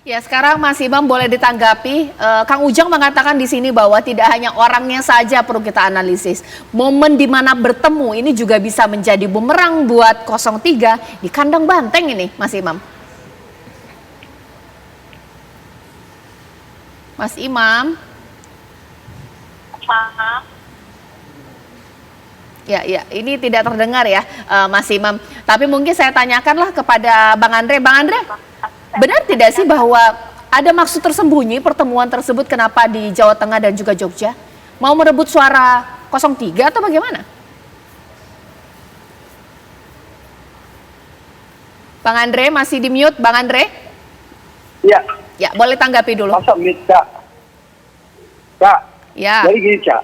Ya, sekarang Mas Imam boleh ditanggapi. Kang Ujang mengatakan di sini bahwa tidak hanya orangnya saja perlu kita analisis. Momen di mana bertemu ini juga bisa menjadi bumerang buat 03 di kandang Banteng ini, Mas Imam. Mas Imam. Ya, ini tidak terdengar ya, Mas Imam. Tapi mungkin saya tanyakanlah kepada Bang Andre. Bang Andre, benar tidak sih bahwa ada maksud tersembunyi pertemuan tersebut kenapa di Jawa Tengah dan juga Jogja? Mau merebut suara 03 atau bagaimana? Bang Andre masih di mute, Bang Andre? Ya. Ya, boleh tanggapi dulu. Masa mute, Kak? Kak, ya. Jadi gini, Kak.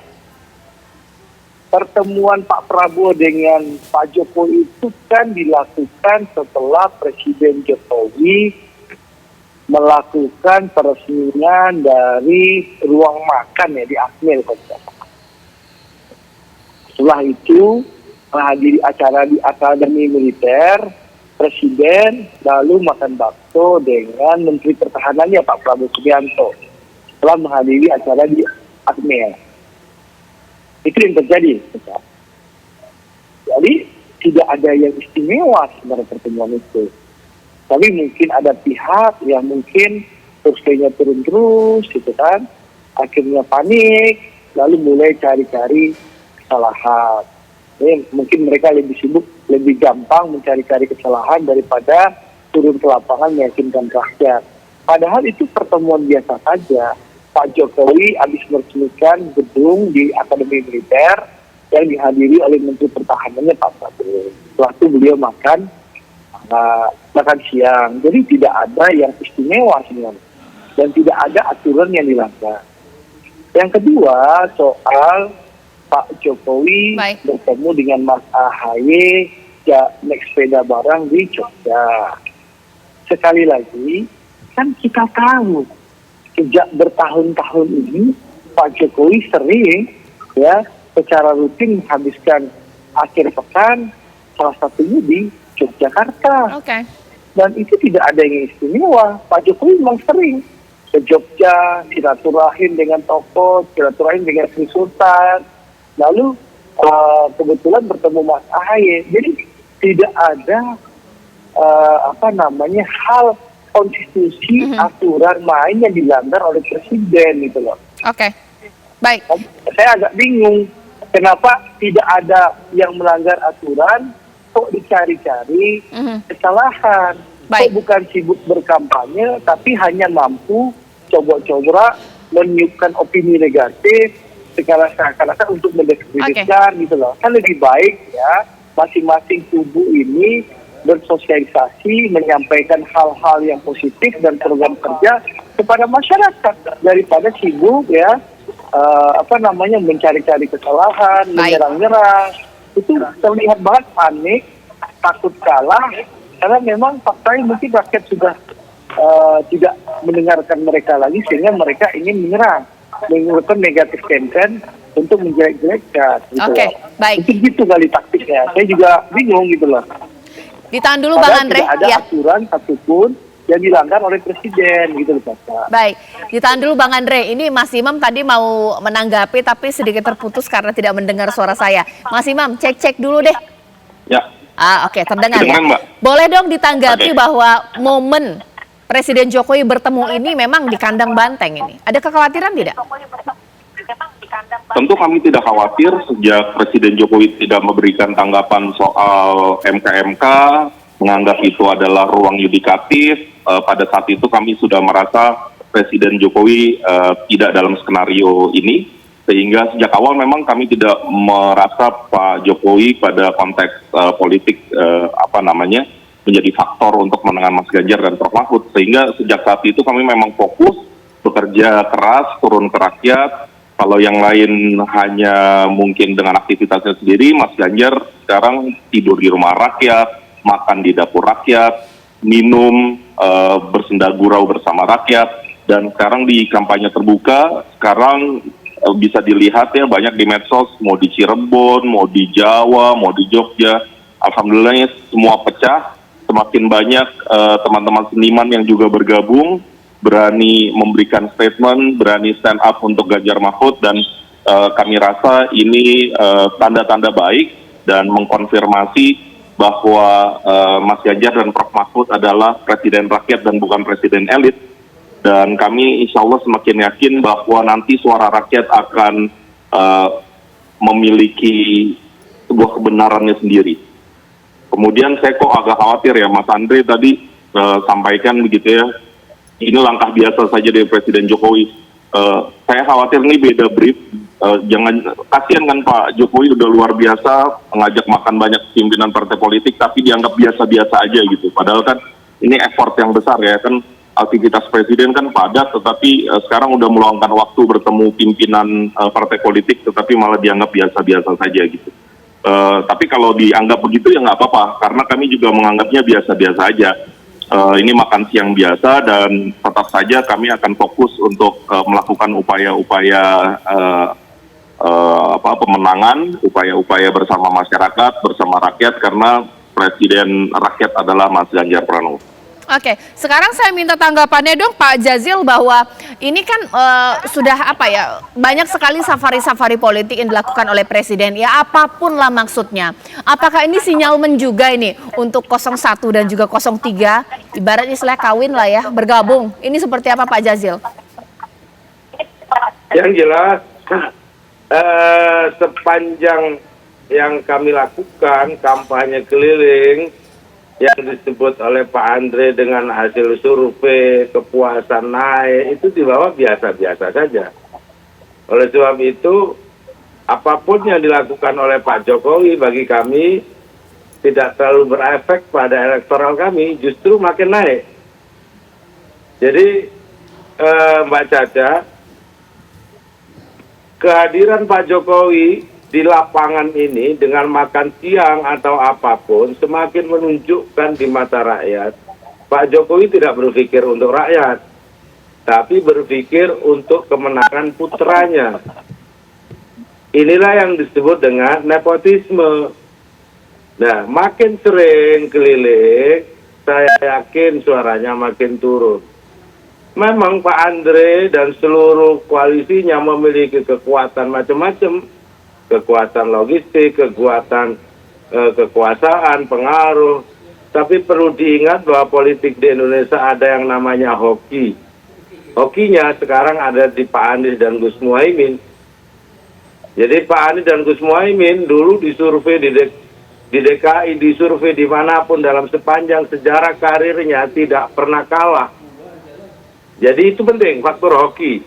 Pertemuan Pak Prabowo dengan Pak Jokowi itu kan dilakukan setelah Presiden Jokowi melakukan peresmian dari ruang makan ya di Akmil. Setelah itu menghadiri acara di Akademi Militer, Presiden lalu makan bakso dengan Menteri Pertahanannya Pak Prabowo Subianto setelah menghadiri acara di Akmil. Itu yang terjadi. Jadi tidak ada yang istimewa sebenarnya pertemuan itu. Tapi mungkin ada pihak yang mungkin surveinya turun terus, gitu kan. Akhirnya panik, lalu mulai cari-cari kesalahan. Jadi, mungkin mereka lebih sibuk, lebih gampang mencari-cari kesalahan daripada turun ke lapangan meyakinkan rakyat. Padahal itu pertemuan biasa saja. Pak Jokowi habis meresmikan gedung di Akademi Militer yang dihadiri oleh Menteri Pertahanannya Pak Prabowo. Setelah itu beliau makan siang. Jadi tidak ada yang istimewa sebenarnya. Dan tidak ada aturan yang dilanggar. Yang kedua, soal Pak Jokowi bertemu dengan Mas AHY naik sepeda bareng di Jogja. Sekali lagi, kan kita tahu sejak bertahun-tahun ini Pak Jokowi sering ya secara rutin menghabiskan akhir pekan salah satunya di Yogyakarta. Dan itu tidak ada yang istimewa. Pak Jokowi memang sering ke Jogja, silaturahim dengan tokoh, silaturahim dengan Sri Sultan. Lalu kebetulan bertemu Mas AHY. Jadi tidak ada hal konstitusi aturan main yang dilanggar oleh presiden gitu loh. Baik. Saya agak bingung kenapa tidak ada yang melanggar aturan, kok dicari-cari kesalahan. Kok bukan sibuk berkampanye, tapi hanya mampu coba-coba meniupkan opini negatif seakan-akan untuk mendiskreditkan gitu loh. Kan lebih baik ya masing-masing kubu ini bersosialisasi, menyampaikan hal-hal yang positif dan program kerja kepada masyarakat daripada sibuk ya mencari-cari kesalahan, menyerang-nyerang. Itu terlihat banget panik, takut kalah karena memang faktanya mungkin rakyat sudah tidak mendengarkan mereka lagi sehingga mereka ingin menyerang, menggunakan negatif campaign untuk menjelek-jelekkan gitu loh. Baik. Mungkin gitu kali taktiknya. Saya juga bingung gitu loh. Ditahan dulu Bang Andre. Tidak ada aturan satupun yang dilanggar oleh presiden gitu loh Pak. Baik, ditahan dulu Bang Andre. Ini Mas Imam tadi mau menanggapi tapi sedikit terputus karena tidak mendengar suara saya. Mas Imam, cek dulu deh. Ya. Oke, terdengar ya. Mbak. Boleh dong ditanggapi bahwa momen Presiden Jokowi bertemu ini memang di kandang Banteng ini. Ada kekhawatiran tidak? Tentu kami tidak khawatir sejak Presiden Jokowi tidak memberikan tanggapan soal MK-MK, menganggap itu adalah ruang yudikatif. Pada saat itu kami sudah merasa Presiden Jokowi tidak dalam skenario ini, sehingga sejak awal memang kami tidak merasa Pak Jokowi pada konteks politik menjadi faktor untuk menengan Mas Ganjar dan Prof Mahfud. Sehingga sejak saat itu kami memang fokus bekerja keras, turun ke rakyat. Kalau yang lain hanya mungkin dengan aktivitasnya sendiri, Mas Ganjar sekarang tidur di rumah rakyat, makan di dapur rakyat, minum, bersendagurau bersama rakyat, dan sekarang di kampanye terbuka, sekarang bisa dilihat ya banyak di medsos, mau di Cirebon, mau di Jawa, mau di Jogja, alhamdulillahnya semua pecah, semakin banyak teman-teman seniman yang juga bergabung, berani memberikan statement, berani stand up untuk Ganjar Mahfud, dan kami rasa ini tanda-tanda baik dan mengkonfirmasi bahwa Mas Ganjar dan Prof Mahfud adalah presiden rakyat dan bukan presiden elit. Dan kami insya Allah semakin yakin bahwa nanti suara rakyat akan memiliki sebuah kebenarannya sendiri. Kemudian saya kok agak khawatir ya, Mas Andre tadi sampaikan begitu ya, ini langkah biasa saja dari Presiden Jokowi. Saya khawatir ini beda brief. Jangan, kasihan kan Pak Jokowi udah luar biasa ngajak makan banyak pimpinan partai politik, tapi dianggap biasa-biasa aja gitu. Padahal kan ini effort yang besar ya, kan aktivitas presiden kan padat, tetapi sekarang udah meluangkan waktu bertemu pimpinan partai politik, tetapi malah dianggap biasa-biasa saja gitu. Tapi kalau dianggap begitu ya nggak apa-apa, karena kami juga menganggapnya biasa-biasa aja. Ini makan siang biasa, dan tetap saja kami akan fokus untuk melakukan upaya-upaya pemenangan, upaya-upaya bersama masyarakat, bersama rakyat, karena presiden rakyat adalah Mas Ganjar Pranowo. Oke, sekarang saya minta tanggapannya dong Pak Jazil, bahwa ini kan sudah banyak sekali safari-safari politik yang dilakukan oleh Presiden, ya apapun lah maksudnya. Apakah ini sinyalmen juga ini untuk 01 dan juga 03, ibaratnya istilah kawin lah ya, bergabung. Ini seperti apa Pak Jazil? Yang jelas, sepanjang yang kami lakukan kampanye keliling yang disebut oleh Pak Andre dengan hasil survei kepuasan naik, itu di bawah biasa-biasa saja. Oleh sebab itu, apapun yang dilakukan oleh Pak Jokowi bagi kami tidak terlalu berefek pada elektoral kami, justru makin naik. Jadi Mbak Caca, kehadiran Pak Jokowi di lapangan ini dengan makan siang atau apapun semakin menunjukkan di mata rakyat, Pak Jokowi tidak berpikir untuk rakyat, tapi berpikir untuk kemenangan putranya. Inilah yang disebut dengan nepotisme. Nah, makin sering keliling, saya yakin suaranya makin turun. Memang Pak Andre dan seluruh koalisinya memiliki kekuatan macam-macam, kekuatan logistik, kekuatan kekuasaan, pengaruh. Tapi perlu diingat bahwa politik di Indonesia ada yang namanya hoki. Hokinya sekarang ada di Pak Anies dan Gus Muhaimin. Jadi Pak Anies dan Gus Muhaimin dulu disurvei di DKI, disurvei dimanapun dalam sepanjang sejarah karirnya tidak pernah kalah. Jadi itu penting, faktor hoki.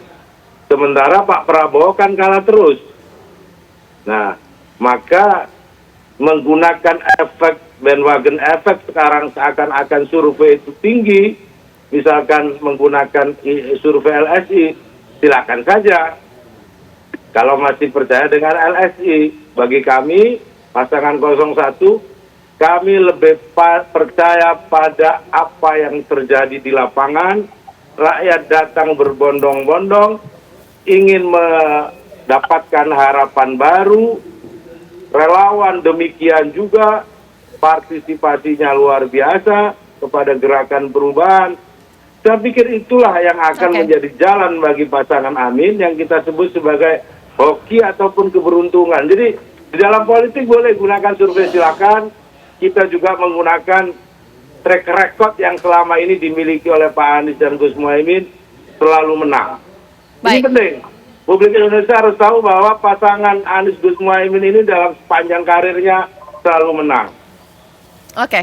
Sementara Pak Prabowo kan kalah terus. Nah, maka menggunakan efek bandwagon efek sekarang seakan-akan survei itu tinggi, misalkan menggunakan survei LSI, silakan saja. Kalau masih percaya dengan LSI, bagi kami, pasangan 01, kami lebih percaya pada apa yang terjadi di lapangan. Rakyat datang berbondong-bondong, ingin mendapatkan harapan baru, relawan demikian juga, partisipasinya luar biasa kepada gerakan perubahan. Saya pikir itulah yang akan menjadi jalan bagi pasangan Amin yang kita sebut sebagai hoki ataupun keberuntungan. Jadi di dalam politik boleh gunakan survei, silakan. Kita juga menggunakan track record yang selama ini dimiliki oleh Pak Anies dan Gus Muhaimin, selalu menang. Ini penting. Publik Indonesia harus tahu bahwa pasangan Anies Gus Muhaimin ini dalam sepanjang karirnya selalu menang. Oke.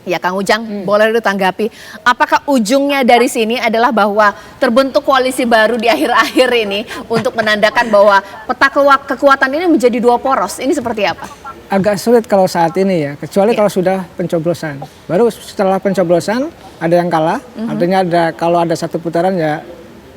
Ya Kang Ujang, boleh ditanggapi. Apakah ujungnya dari sini adalah bahwa terbentuk koalisi baru di akhir-akhir ini untuk menandakan bahwa peta kekuatan ini menjadi dua poros? Ini seperti apa? Agak sulit kalau saat ini ya, kecuali kalau sudah pencoblosan. Baru setelah pencoblosan ada yang kalah, artinya kalau ada satu putaran ya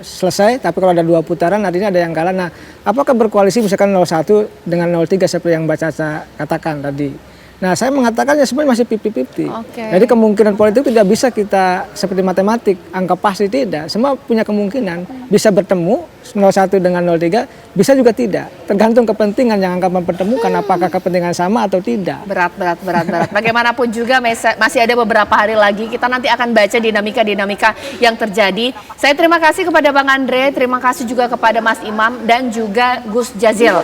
selesai, tapi kalau ada dua putaran artinya ada yang kalah. Nah, apakah berkoalisi misalkan 01 dengan 03 seperti yang Mbak Caca katakan tadi? Nah, saya mengatakannya sebenarnya masih 50-50. Oke. Jadi kemungkinan politik tidak bisa kita seperti matematik, angka pasti tidak. Semua punya kemungkinan bisa bertemu 01 dengan 03, bisa juga tidak. Tergantung kepentingan yang akan mempertemukan, apakah kepentingan sama atau tidak. Berat. Bagaimanapun juga masih ada beberapa hari lagi. Kita nanti akan baca dinamika-dinamika yang terjadi. Saya terima kasih kepada Bang Andre, terima kasih juga kepada Mas Imam dan juga Gus Jazil